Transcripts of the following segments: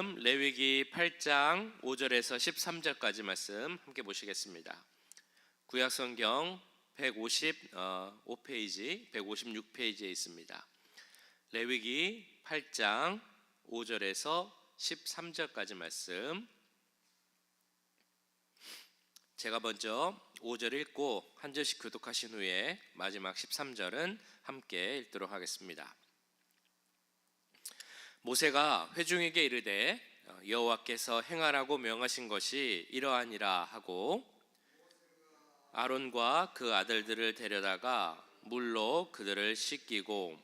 말씀 레위기 8장 5절에서 13절까지 말씀 함께 보시겠습니다. 구약성경 155페이지, 156페이지에 있습니다. 레위기 8장 5절에서 13절까지 말씀, 제가 먼저 5절 읽고 한 절씩 교독하신 후에 마지막 13절은 함께 읽도록 하겠습니다. 모세가 회중에게 이르되 여호와께서 행하라고 명하신 것이 이러하니라 하고 아론과 그 아들들을 데려다가 물로 그들을 씻기고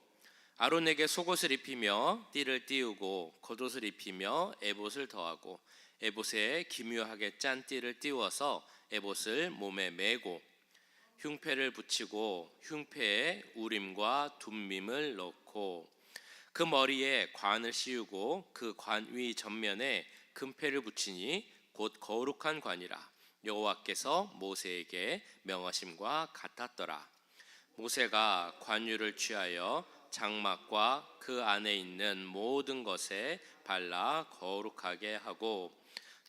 아론에게 속옷을 입히며 띠를 띄우고 겉옷을 입히며 에봇을 더하고 에봇에 기묘하게 짠 띠를 띄워서 에봇을 몸에 메고 흉패를 붙이고 흉패에 우림과 둠밈을 넣고 그 머리에 관을 씌우고 그 관 위 전면에 금패를 붙이니 곧 거룩한 관이라 여호와께서 모세에게 명하심과 같았더라. 모세가 관유를 취하여 장막과 그 안에 있는 모든 것에 발라 거룩하게 하고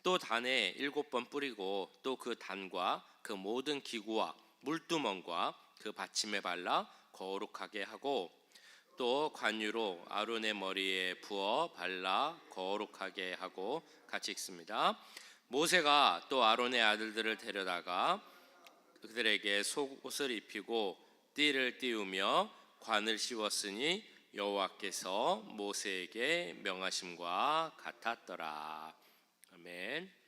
또 단에 7번 뿌리고 또 그 단과 그 모든 기구와 물두멍과 그 받침에 발라 거룩하게 하고 또 관유로 아론의 머리에 부어 발라 거룩하게 하고, 같이 읽습니다. 모세가 또 아론의 아들들을 데려다가 그들에게 속옷을 입히고 띠를 띄우며 관을 씌웠으니 여호와께서 모세에게 명하심과 같았더라. 아멘.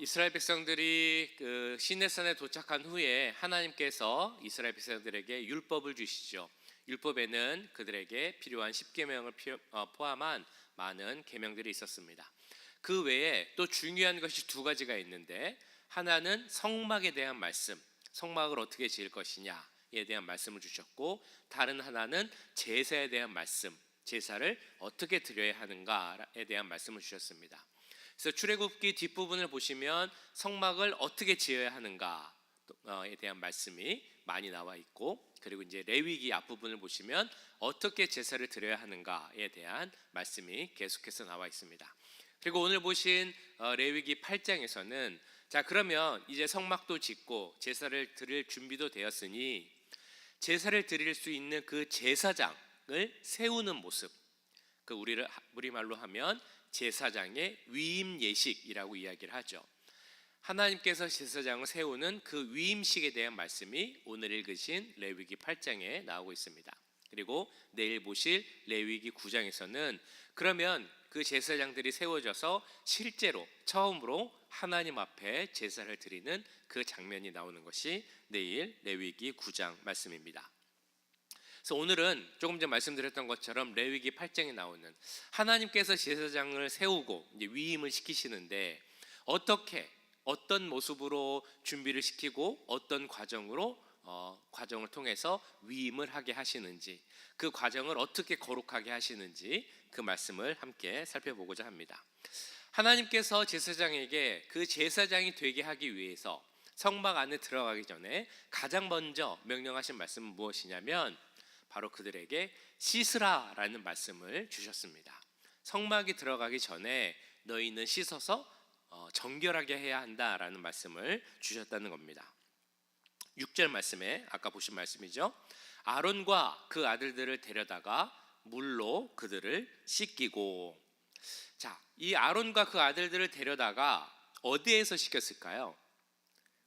이스라엘 백성들이 그 시내산에 도착한 후에 하나님께서 이스라엘 백성들에게 율법을 주시죠. 율법에는 그들에게 필요한 10계명을 포함한 많은 계명들이 있었습니다. 그 외에 또 중요한 것이 두 가지가 있는데, 하나는 성막에 대한 말씀, 성막을 어떻게 지을 것이냐에 대한 말씀을 주셨고, 다른 하나는 제사에 대한 말씀, 제사를 어떻게 드려야 하는가에 대한 말씀을 주셨습니다. 그래서 출애굽기 뒷부분을 보시면 성막을 어떻게 지어야 하는가에 대한 말씀이 많이 나와 있고, 그리고 이제 레위기 앞부분을 보시면 어떻게 제사를 드려야 하는가에 대한 말씀이 계속해서 나와 있습니다. 그리고 오늘 보신 레위기 8장에서는 자, 그러면 이제 성막도 짓고 제사를 드릴 준비도 되었으니 제사를 드릴 수 있는 그 제사장을 세우는 모습, 그 우리말로 하면 제사장의 위임 예식이라고 이야기를 하죠. 하나님께서 제사장을 세우는 그 위임식에 대한 말씀이 오늘 읽으신 레위기 8장에 나오고 있습니다. 그리고 내일 보실 레위기 9장에서는 그러면 그 제사장들이 세워져서 실제로 처음으로 하나님 앞에 제사를 드리는 그 장면이 나오는 것이 내일 레위기 9장 말씀입니다. 그래서 오늘은 조금 전 말씀드렸던 것처럼 레위기 8장에 나오는 하나님께서 제사장을 세우고 이제 위임을 시키시는데 어떻게, 어떤 모습으로 준비를 시키고 어떤 과정을 통해서 위임을 하게 하시는지, 그 과정을 어떻게 거룩하게 하시는지 그 말씀을 함께 살펴보고자 합니다. 하나님께서 제사장에게 그 제사장이 되게 하기 위해서 성막 안에 들어가기 전에 가장 먼저 명령하신 말씀은 무엇이냐면 바로 그들에게 씻으라라는 말씀을 주셨습니다. 성막에 들어가기 전에 너희는 씻어서 정결하게 해야 한다라는 말씀을 주셨다는 겁니다. 6절 말씀에 아까 보신 말씀이죠. 아론과 그 아들들을 데려다가 물로 그들을 씻기고. 자, 이 아론과 그 아들들을 데려다가 어디에서 씻겼을까요?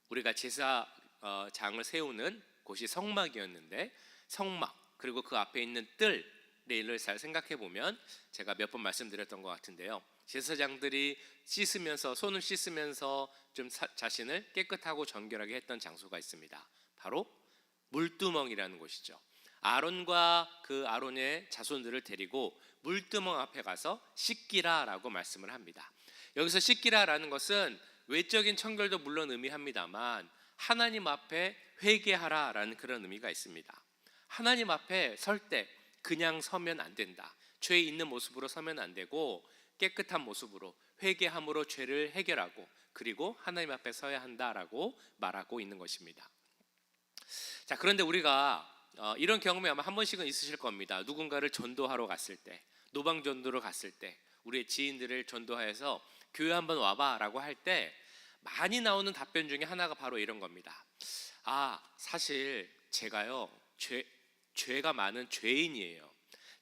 우리가 제사장을 세우는 곳이 성막이었는데, 성막 그리고 그 앞에 있는 뜰, 내일을 잘 생각해 보면 제가 몇 번 말씀드렸던 것 같은데요, 제사장들이 씻으면서, 손을 씻으면서 좀 자신을 깨끗하고 정결하게 했던 장소가 있습니다. 바로 물두멍이라는 곳이죠. 아론과 그 아론의 자손들을 데리고 물두멍 앞에 가서 씻기라라고 말씀을 합니다. 여기서 씻기라라는 것은 외적인 청결도 물론 의미합니다만 하나님 앞에 회개하라라는 그런 의미가 있습니다. 하나님 앞에 설 때 그냥 서면 안 된다. 죄 있는 모습으로 서면 안 되고 깨끗한 모습으로 회개함으로 죄를 해결하고 그리고 하나님 앞에 서야 한다라고 말하고 있는 것입니다. 자, 그런데 우리가 이런 경험이 아마 한 번씩은 있으실 겁니다. 누군가를 전도하러 갔을 때, 노방 전도로 갔을 때 우리의 지인들을 전도하여서 교회 한번 와봐라고 할 때 많이 나오는 답변 중에 하나가 바로 이런 겁니다. 사실 제가요 죄가 많은 죄인이에요.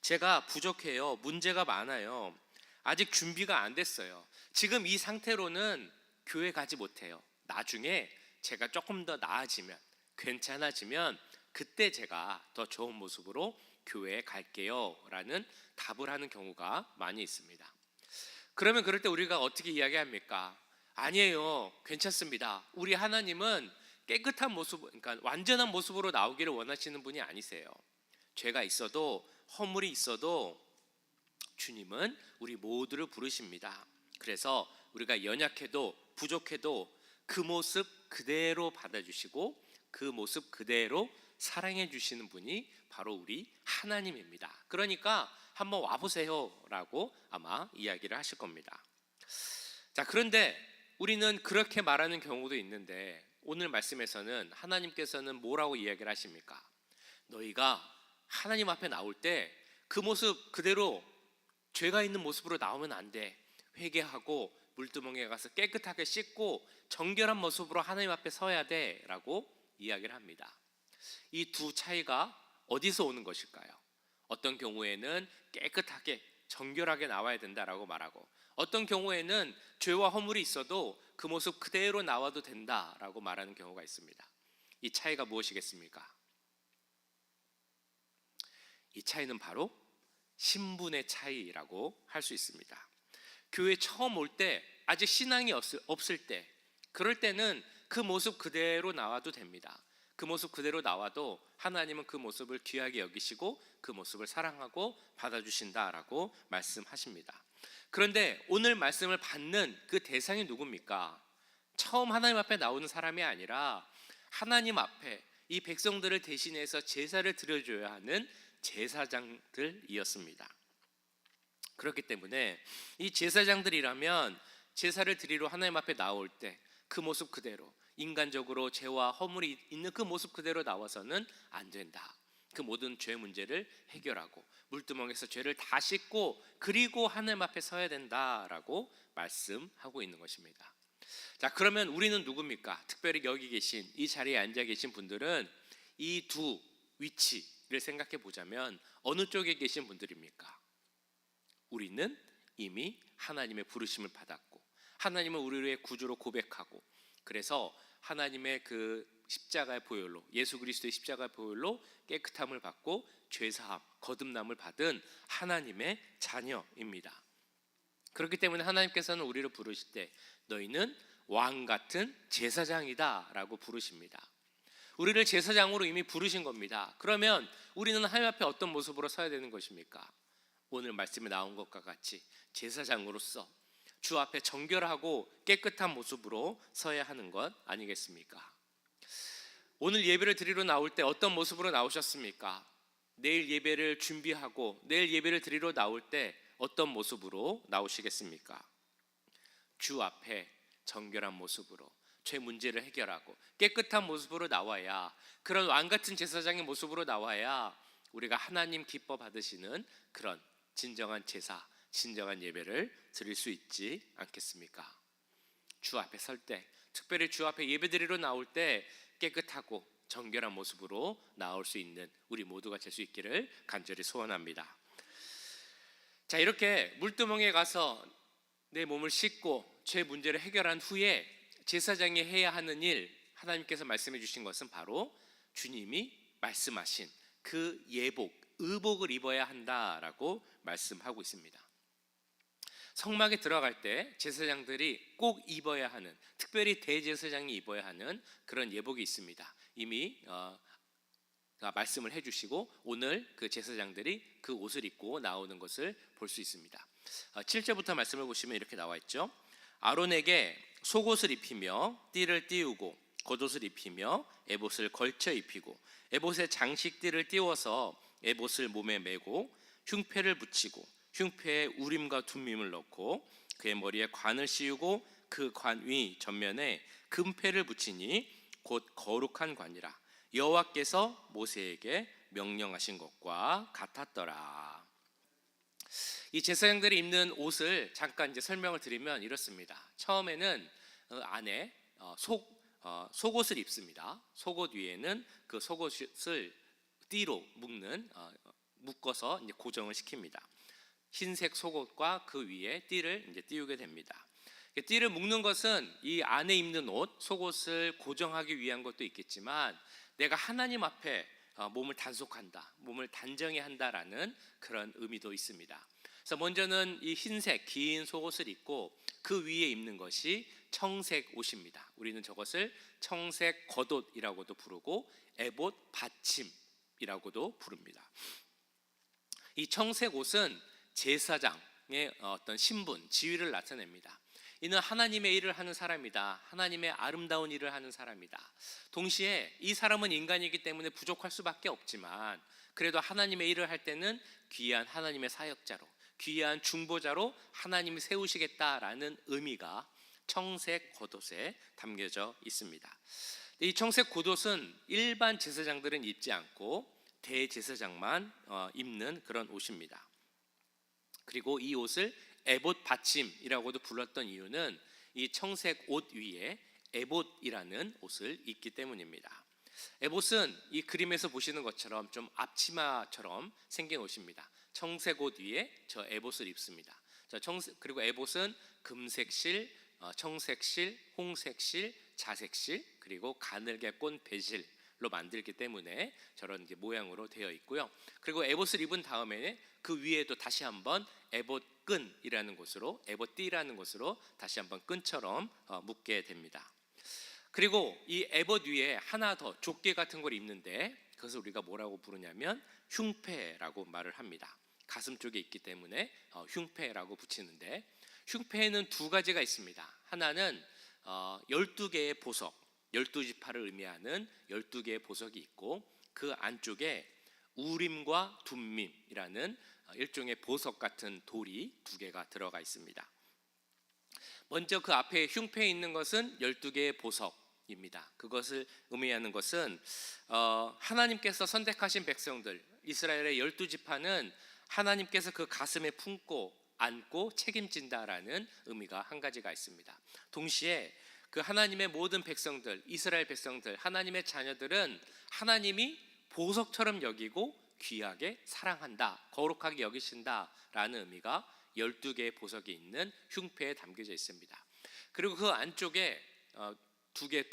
제가 부족해요. 문제가 많아요. 아직 준비가 안 됐어요. 지금 이 상태로는 교회 가지 못해요. 나중에 제가 조금 더 나아지면, 괜찮아지면 그때 제가 더 좋은 모습으로 교회에 갈게요 라는 답을 하는 경우가 많이 있습니다. 그러면 그럴 때 우리가 어떻게 이야기합니까? 아니에요, 괜찮습니다. 우리 하나님은 깨끗한 모습, 그러니까 완전한 모습으로 나오기를 원하시는 분이 아니세요. 죄가 있어도, 허물이 있어도 주님은 우리 모두를 부르십니다. 그래서 우리가 연약해도 부족해도 그 모습 그대로 받아주시고 그 모습 그대로 사랑해 주시는 분이 바로 우리 하나님입니다. 그러니까 한번 와보세요 라고 아마 이야기를 하실 겁니다. 자, 그런데 우리는 그렇게 말하는 경우도 있는데 오늘 말씀에서는 하나님께서는 뭐라고 이야기를 하십니까? 너희가 하나님 앞에 나올 때 그 모습 그대로 죄가 있는 모습으로 나오면 안 돼. 회개하고 물두멍에 가서 깨끗하게 씻고 정결한 모습으로 하나님 앞에 서야 돼 라고 이야기를 합니다. 이 두 차이가 어디서 오는 것일까요? 어떤 경우에는 깨끗하게 정결하게 나와야 된다라고 말하고, 어떤 경우에는 죄와 허물이 있어도 그 모습 그대로 나와도 된다라고 말하는 경우가 있습니다. 이 차이가 무엇이겠습니까? 이 차이는 바로 신분의 차이라고 할 수 있습니다. 교회 처음 올 때, 아직 신앙이 없을 때, 그럴 때는 그 모습 그대로 나와도 됩니다. 그 모습 그대로 나와도 하나님은 그 모습을 귀하게 여기시고 그 모습을 사랑하고 받아주신다라고 말씀하십니다. 그런데 오늘 말씀을 받는 그 대상이 누굽니까? 처음 하나님 앞에 나오는 사람이 아니라 하나님 앞에 이 백성들을 대신해서 제사를 드려줘야 하는 제사장들이었습니다. 그렇기 때문에 이 제사장들이라면 제사를 드리러 하나님 앞에 나올 때 그 모습 그대로, 인간적으로 죄와 허물이 있는 그 모습 그대로 나와서는 안 된다. 그 모든 죄 문제를 해결하고 물두멍에서 죄를 다 씻고 그리고 하나님 앞에 서야 된다라고 말씀하고 있는 것입니다. 자, 그러면 우리는 누굽니까? 특별히 여기 계신, 이 자리에 앉아 계신 분들은 이 두 위치를 생각해 보자면 어느 쪽에 계신 분들입니까? 우리는 이미 하나님의 부르심을 받았고 하나님은 우리의 구주로 고백하고, 그래서 하나님의 그 십자가의 보혈로, 예수 그리스도의 십자가의 보혈로 깨끗함을 받고 죄사함, 거듭남을 받은 하나님의 자녀입니다. 그렇기 때문에 하나님께서는 우리를 부르실 때 너희는 왕 같은 제사장이다 라고 부르십니다. 우리를 제사장으로 이미 부르신 겁니다. 그러면 우리는 하나님 앞에 어떤 모습으로 서야 되는 것입니까? 오늘 말씀에 나온 것과 같이 제사장으로서 주 앞에 정결하고 깨끗한 모습으로 서야 하는 것 아니겠습니까? 오늘 예배를 드리러 나올 때 어떤 모습으로 나오셨습니까? 내일 예배를 준비하고 내일 예배를 드리러 나올 때 어떤 모습으로 나오시겠습니까? 주 앞에 정결한 모습으로 죄 문제를 해결하고 깨끗한 모습으로 나와야, 그런 왕같은 제사장의 모습으로 나와야 우리가 하나님 기뻐 받으시는 그런 진정한 제사, 진정한 예배를 드릴 수 있지 않겠습니까? 주 앞에 설 때, 특별히 주 앞에 예배드리러 나올 때 깨끗하고 정결한 모습으로 나올 수 있는 우리 모두가 될 수 있기를 간절히 소원합니다. 자, 이렇게 물두멍에 가서 내 몸을 씻고 죄 문제를 해결한 후에 제사장이 해야 하는 일, 하나님께서 말씀해 주신 것은 바로 주님이 말씀하신 그 예복, 의복을 입어야 한다라고 말씀하고 있습니다. 성막에 들어갈 때 제사장들이 꼭 입어야 하는, 특별히 대제사장이 입어야 하는 그런 예복이 있습니다. 이미 말씀을 해주시고 오늘 그 제사장들이 그 옷을 입고 나오는 것을 볼 수 있습니다. 7절부터 말씀을 보시면 이렇게 나와 있죠. 아론에게 속옷을 입히며 띠를 띄우고 겉옷을 입히며 에봇을 걸쳐 입히고 에봇에 장식띠를 띄워서 에봇을 몸에 메고 흉패를 붙이고 흉패에 우림과 둠밈을 넣고 그의 머리에 관을 씌우고 그 관 위 전면에 금패를 붙이니 곧 거룩한 관이라 여호와께서 모세에게 명령하신 것과 같았더라. 이 제사장들이 입는 옷을 잠깐 이제 설명을 드리면 이렇습니다. 처음에는 안에 속옷을 입습니다. 속옷 위에는 그 속옷을 띠로 묶어서 이제 고정을 시킵니다. 흰색 속옷과 그 위에 띠를 이제 띄우게 됩니다. 띠를 묶는 것은 이 안에 입는 옷, 속옷을 고정하기 위한 것도 있겠지만 내가 하나님 앞에 몸을 단속한다, 몸을 단정히 한다라는 그런 의미도 있습니다. 그래서 먼저는 이 흰색 긴 속옷을 입고 그 위에 입는 것이 청색 옷입니다. 우리는 저것을 청색 겉옷이라고도 부르고 에봇 받침이라고도 부릅니다. 이 청색 옷은 제사장의 어떤 신분, 지위를 나타냅니다. 이는 하나님의 일을 하는 사람이다. 하나님의 아름다운 일을 하는 사람이다. 동시에 이 사람은 인간이기 때문에 부족할 수밖에 없지만 그래도 하나님의 일을 할 때는 귀한 하나님의 사역자로, 귀한 중보자로 하나님이 세우시겠다라는 의미가 청색 겉옷에 담겨져 있습니다. 이 청색 겉옷은 일반 제사장들은 입지 않고 대제사장만 입는 그런 옷입니다. 그리고 이 옷을 에봇 받침이라고도 불렀던 이유는 이 청색 옷 위에 에봇이라는 옷을 입기 때문입니다. 에봇은 이 그림에서 보시는 것처럼 좀 앞치마처럼 생긴 옷입니다. 청색 옷 위에 저 에봇을 입습니다. 그리고 에봇은 금색실, 청색실, 홍색실, 자색실, 그리고 가늘게 꼰 배실로 만들기 때문에 저런 모양으로 되어 있고요. 그리고 에봇을 입은 다음에 그 위에도 다시 한번 에봇 끈이라는 곳으로, 에봇띠라는 곳으로 다시 한번 끈처럼 묶게 됩니다. 그리고 이 에봇 위에 하나 더 조끼 같은 걸 입는데 그것을 우리가 뭐라고 부르냐면 흉패라고 말을 합니다. 가슴 쪽에 있기 때문에 흉패라고 붙이는데, 흉패에는 두 가지가 있습니다. 하나는 12개의 보석, 12지파를 의미하는 12개의 보석이 있고 그 안쪽에 우림과 둠밈이라는 일종의 보석 같은 돌이 두 개가 들어가 있습니다. 먼저 그 앞에 흉패에 있는 것은 12개의 보석입니다. 그것을 의미하는 것은 하나님께서 선택하신 백성들, 이스라엘의 12지파는 하나님께서 그 가슴에 품고 안고 책임진다라는 의미가 한 가지가 있습니다. 동시에 그 하나님의 모든 백성들, 이스라엘 백성들, 하나님의 자녀들은 하나님이 보석처럼 여기고 귀하게 사랑한다, 거룩하게 여기신다라는 의미가 12개의 보석이 있는 흉패에 담겨져 있습니다. 그리고 그 안쪽에 두 개의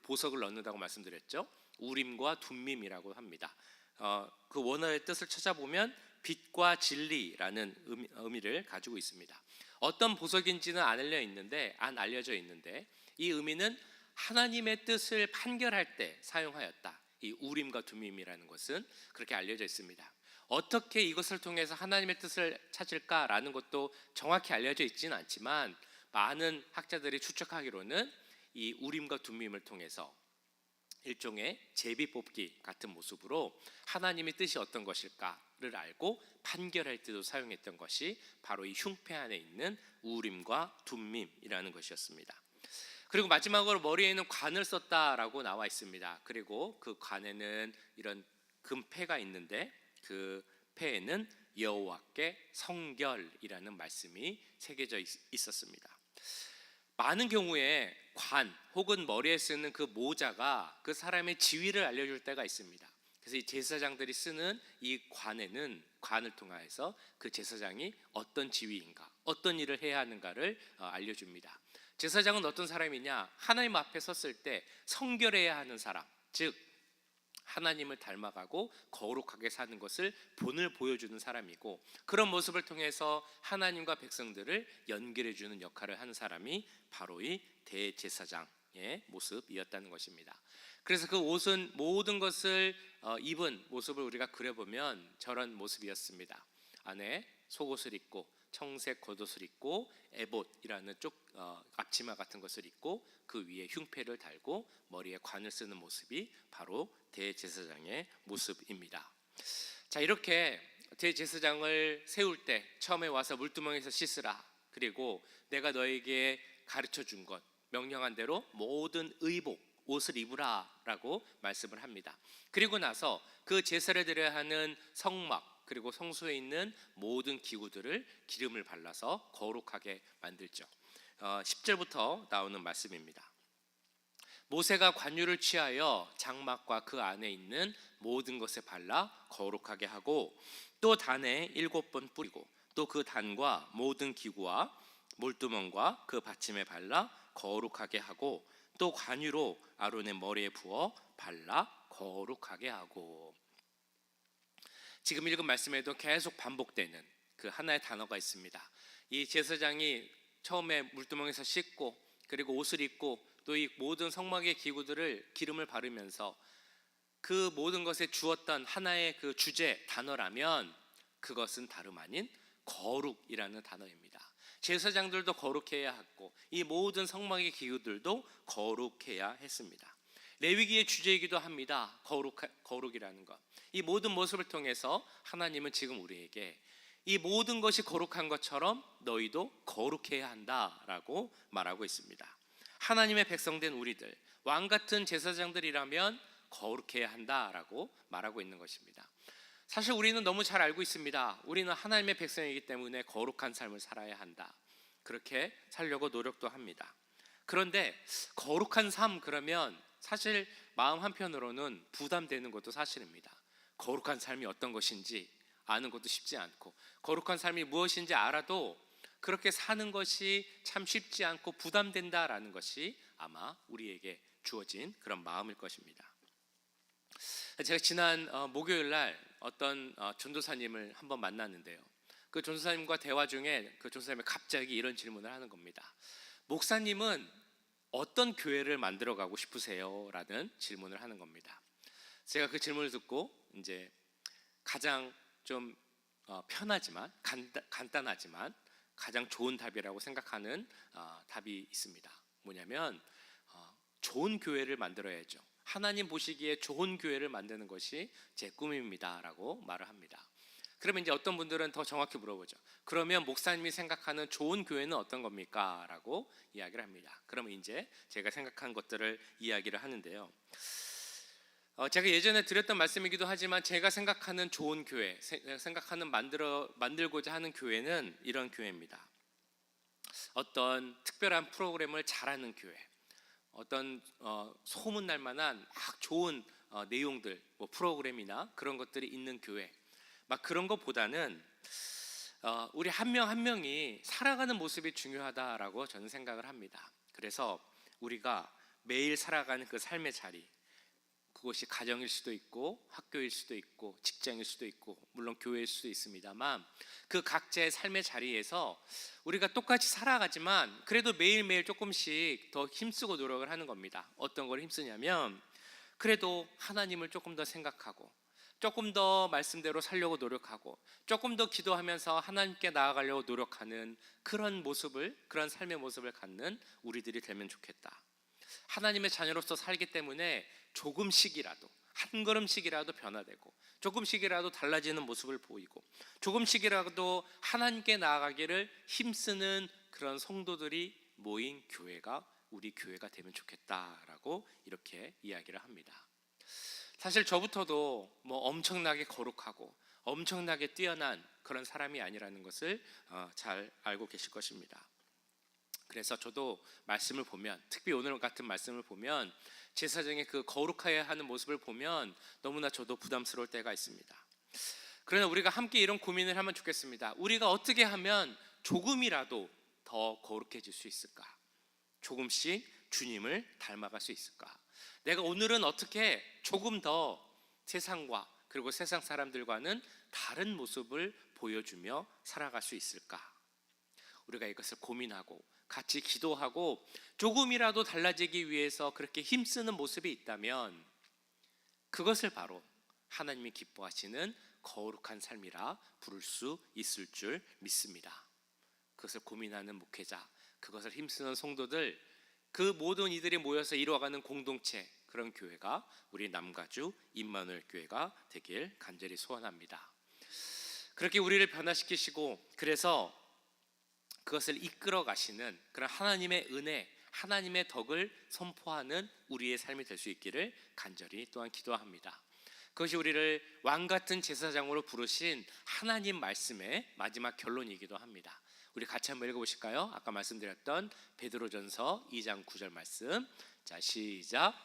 보석을 넣는다고 말씀드렸죠. 우림과 둠밈이라고 합니다. 그 원어의 뜻을 찾아보면 빛과 진리라는 의미를 가지고 있습니다. 어떤 보석인지는 안 알려져 있는데 이 의미는 하나님의 뜻을 판결할 때 사용하였다. 이 우림과 둠밈이라는 것은 그렇게 알려져 있습니다. 어떻게 이것을 통해서 하나님의 뜻을 찾을까라는 것도 정확히 알려져 있지는 않지만 많은 학자들이 추측하기로는 이 우림과 둠밈을 통해서 일종의 제비뽑기 같은 모습으로 하나님의 뜻이 어떤 것일까를 알고 판결할 때도 사용했던 것이 바로 이 흉패 안에 있는 우림과 둠밈이라는 것이었습니다. 그리고 마지막으로 머리에는 관을 썼다라고 나와 있습니다. 그리고 그 관에는 이런 금패가 있는데 그 패에는 여호와께 성결이라는 말씀이 새겨져 있었습니다. 많은 경우에 관 혹은 머리에 쓰는 그 모자가 그 사람의 지위를 알려줄 때가 있습니다. 그래서 이 제사장들이 쓰는 이 관을 통해서 그 제사장이 어떤 지위인가, 어떤 일을 해야 하는가를 알려줍니다. 제사장은 어떤 사람이냐? 하나님 앞에 섰을 때 성결해야 하는 사람, 즉 하나님을 닮아가고 거룩하게 사는 것을 본을 보여주는 사람이고, 그런 모습을 통해서 하나님과 백성들을 연결해주는 역할을 하는 사람이 바로 이 대제사장의 모습이었다는 것입니다. 그래서 그 옷은 모든 것을 입은 모습을 우리가 그려보면 저런 모습이었습니다. 안에 속옷을 입고 청색 겉옷을 입고 에봇이라는 앞치마 같은 것을 입고 그 위에 흉패를 달고 머리에 관을 쓰는 모습이 바로 대제사장의 모습입니다. 자, 이렇게 대제사장을 세울 때 처음에 와서 물두멍에서 씻으라, 그리고 내가 너에게 가르쳐 준 것, 명령한 대로 모든 의복, 옷을 입으라 라고 말씀을 합니다. 그리고 나서 그 제사를 드려야 하는 성막, 그리고 성소에 있는 모든 기구들을 기름을 발라서 거룩하게 만들죠. 10절부터 나오는 말씀입니다. 모세가 관유를 취하여 장막과 그 안에 있는 모든 것에 발라 거룩하게 하고 또 단에 7번 뿌리고 또 그 단과 모든 기구와 몰두멍과 그 받침에 발라 거룩하게 하고 또 관유로 아론의 머리에 부어 발라 거룩하게 하고. 지금 읽은 말씀에도 계속 반복되는 그 하나의 단어가 있습니다. 이 제사장이 처음에 물두멍에서 씻고 그리고 옷을 입고 또 이 모든 성막의 기구들을 기름을 바르면서 그 모든 것에 주었던 하나의 그 주제 단어라면 그것은 다름 아닌 거룩이라는 단어입니다. 제사장들도 거룩해야 했고 이 모든 성막의 기구들도 거룩해야 했습니다. 레위기의 주제이기도 합니다. 거룩이라는 것. 이 모든 모습을 통해서 하나님은 지금 우리에게 이 모든 것이 거룩한 것처럼 너희도 거룩해야 한다라고 말하고 있습니다. 하나님의 백성된 우리들, 왕같은 제사장들이라면 거룩해야 한다라고 말하고 있는 것입니다. 사실 우리는 너무 잘 알고 있습니다. 우리는 하나님의 백성이기 때문에 거룩한 삶을 살아야 한다. 그렇게 살려고 노력도 합니다. 그런데 거룩한 삶 그러면 사실 마음 한편으로는 부담되는 것도 사실입니다. 거룩한 삶이 어떤 것인지 아는 것도 쉽지 않고 거룩한 삶이 무엇인지 알아도 그렇게 사는 것이 참 쉽지 않고 부담된다라는 것이 아마 우리에게 주어진 그런 마음일 것입니다. 제가 지난 목요일 날 어떤 전도사님을 한번 만났는데요. 그 전도사님과 대화 중에 그 전도사님이 갑자기 이런 질문을 하는 겁니다. 목사님은 어떤 교회를 만들어 가고 싶으세요? 라는 질문을 하는 겁니다. 제가 그 질문을 듣고 이제 가장 좀 편하지만 간단하지만 가장 좋은 답이라고 생각하는 답이 있습니다. 뭐냐면 좋은 교회를 만들어야죠. 하나님 보시기에 좋은 교회를 만드는 것이 제 꿈입니다 라고 말을 합니다. 그러면 이제 어떤 분들은 더 정확히 물어보죠. 그러면 목사님이 생각하는 좋은 교회는 어떤 겁니까? 라고 이야기를 합니다. 그러면 이제 제가 생각한 것들을 이야기를 하는데요. 제가 예전에 드렸던 말씀이기도 하지만 제가 생각하는 좋은 교회, 생각하는 만들고자 하는 교회는 이런 교회입니다. 어떤 특별한 프로그램을 잘하는 교회, 어떤 소문날 만한 막 좋은 내용들, 뭐 프로그램이나 그런 것들이 있는 교회, 막 그런 것보다는 우리 한 명 한 명이 살아가는 모습이 중요하다라고 저는 생각을 합니다. 그래서 우리가 매일 살아가는 그 삶의 자리, 그것이 가정일 수도 있고 학교일 수도 있고 직장일 수도 있고 물론 교회일 수도 있습니다만 그 각자의 삶의 자리에서 우리가 똑같이 살아가지만 그래도 매일매일 조금씩 더 힘쓰고 노력을 하는 겁니다. 어떤 걸 힘쓰냐면 그래도 하나님을 조금 더 생각하고 조금 더 말씀대로 살려고 노력하고 조금 더 기도하면서 하나님께 나아가려고 노력하는 그런 모습을, 그런 삶의 모습을 갖는 우리들이 되면 좋겠다. 하나님의 자녀로서 살기 때문에 조금씩이라도 한 걸음씩이라도 변화되고 조금씩이라도 달라지는 모습을 보이고 조금씩이라도 하나님께 나아가기를 힘쓰는 그런 성도들이 모인 교회가 우리 교회가 되면 좋겠다라고 이렇게 이야기를 합니다. 사실 저부터도 뭐 엄청나게 거룩하고 엄청나게 뛰어난 그런 사람이 아니라는 것을 잘 알고 계실 것입니다. 그래서 저도 말씀을 보면, 특히 오늘 같은 말씀을 보면 제사장의 그 거룩해야 하는 모습을 보면 너무나 저도 부담스러울 때가 있습니다. 그러나 우리가 함께 이런 고민을 하면 좋겠습니다. 우리가 어떻게 하면 조금이라도 더 거룩해질 수 있을까? 조금씩 주님을 닮아갈 수 있을까? 내가 오늘은 어떻게 조금 더 세상과 그리고 세상 사람들과는 다른 모습을 보여주며 살아갈 수 있을까? 우리가 이것을 고민하고 같이 기도하고 조금이라도 달라지기 위해서 그렇게 힘쓰는 모습이 있다면 그것을 바로 하나님이 기뻐하시는 거룩한 삶이라 부를 수 있을 줄 믿습니다. 그것을 고민하는 목회자, 그것을 힘쓰는 성도들, 그 모든 이들이 모여서 이루어가는 공동체, 그런 교회가 우리 남가주 임마누엘 교회가 되길 간절히 소원합니다. 그렇게 우리를 변화시키시고 그래서 그것을 이끌어 가시는 그런 하나님의 은혜, 하나님의 덕을 선포하는 우리의 삶이 될 수 있기를 간절히 또한 기도합니다. 그것이 우리를 왕 같은 제사장으로 부르신 하나님 말씀의 마지막 결론이기도 합니다. 우리 같이 한번 읽어보실까요? 아까 말씀드렸던 베드로전서 2장 9절 말씀. 자, 시작.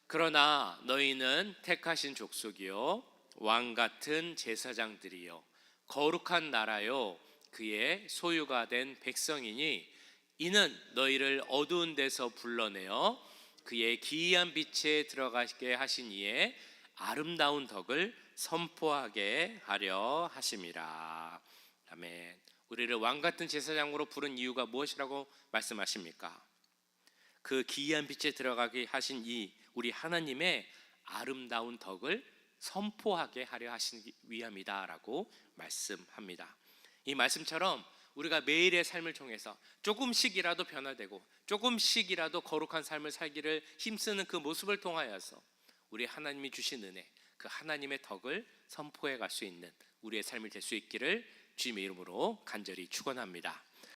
그러나 너희는 택하신 족속이요 왕 같은 제사장들이요 거룩한 나라요 그의 소유가 된 백성이니 이는 너희를 어두운 데서 불러내어 그의 기이한 빛에 들어가게 하신 이의 아름다운 덕을 선포하게 하려 하심이라. 아멘. 우리를 왕 같은 제사장으로 부른 이유가 무엇이라고 말씀하십니까? 그 기이한 빛에 들어가게 하신 이 우리 하나님의 아름다운 덕을 선포하게 하려 하시기 위함이다라고 말씀합니다. 이 말씀처럼 우리가 매일의 삶을 통해서 조금씩이라도 변화되고 조금씩이라도 거룩한 삶을 살기를 힘쓰는 그 모습을 통하여서 우리 하나님이 주신 은혜, 그 하나님의 덕을 선포해 갈 수 있는 우리의 삶이 될 수 있기를 주님의 이름으로 간절히 축원합니다.